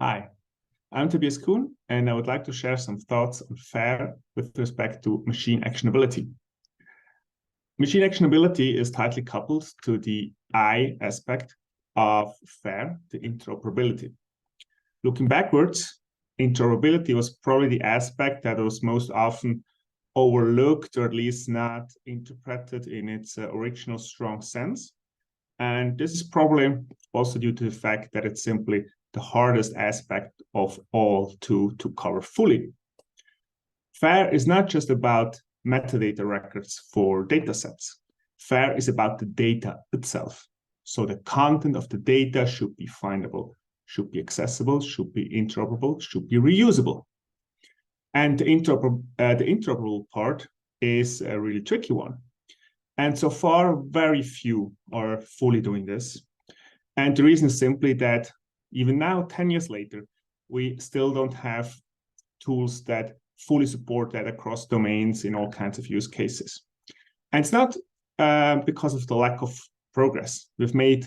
Hi, I'm Tobias Kuhn, and I would like to share some thoughts on FAIR with respect to machine actionability. Machine actionability is tightly coupled to the I aspect of FAIR, the interoperability. Looking backwards, interoperability was probably the aspect that was most often overlooked, or at least not interpreted in its original strong sense. And this is probably also due to the fact that it's simply the hardest aspect of all to cover fully. FAIR is not just about metadata records for datasets. FAIR is about the data itself. So the content of the data should be findable, should be accessible, should be interoperable, should be reusable. And the interoperable part is a really tricky one. And so far, very few are fully doing this. And the reason is simply that even now, 10 years later, we still don't have tools that fully support that across domains in all kinds of use cases. And it's not because of the lack of progress. We've made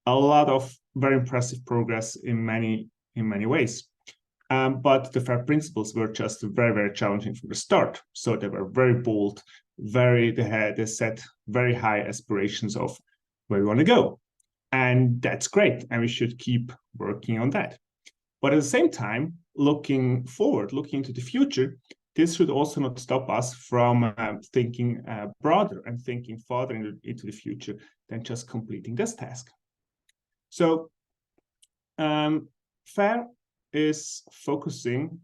a lot of very impressive progress in many ways. But the FAIR principles were just very, very challenging from the start. So they were very bold, they set very high aspirations of where we want to go. And that's great. And we should keep working on that. But at the same time, looking forward, looking into the future, this should also not stop us from thinking broader and thinking farther into the future than just completing this task. So FAIR is focusing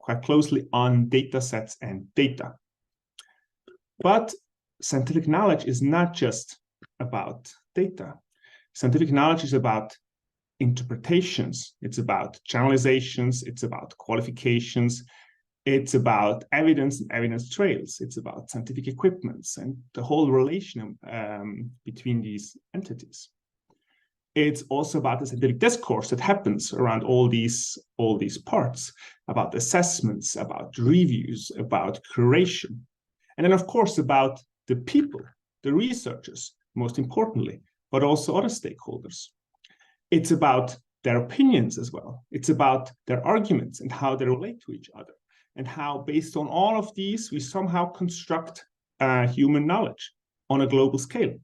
quite closely on data sets and data. But scientific knowledge is not just about data. Scientific knowledge is about interpretations, it's about generalizations, it's about qualifications, it's about evidence and evidence trails, it's about scientific equipments and the whole relation between these entities. It's also about the scientific discourse that happens around all these parts, about assessments, about reviews, about curation. And then, of course, about the people, the researchers, most importantly, but also other stakeholders. It's about their opinions as well. It's about their arguments and how they relate to each other, and how, based on all of these, we somehow construct human knowledge on a global scale.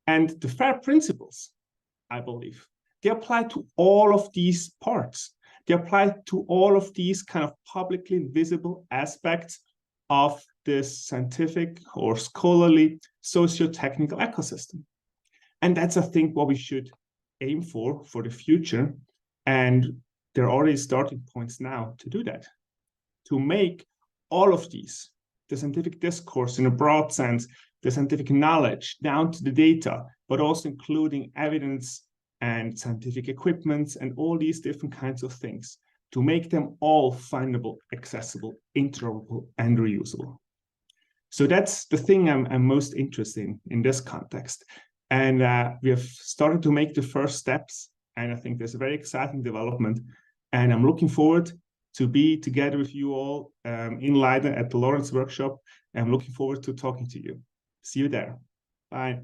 And the FAIR principles, I believe, they apply to all of these parts. They apply to all of these kind of publicly visible aspects of this scientific or scholarly socio-technical ecosystem. And that's, I think, what we should aim for the future. And there are already starting points now to do that, to make all of these, the scientific discourse in a broad sense, the scientific knowledge down to the data, but also including evidence and scientific equipment and all these different kinds of things, to make them all findable, accessible, interoperable, and reusable. So that's the thing I'm most interested in this context. And we have started to make the first steps. And I think there's a very exciting development. And I'm looking forward to be together with you all in Leiden at the Lawrence workshop. I'm looking forward to talking to you. See you there. Bye.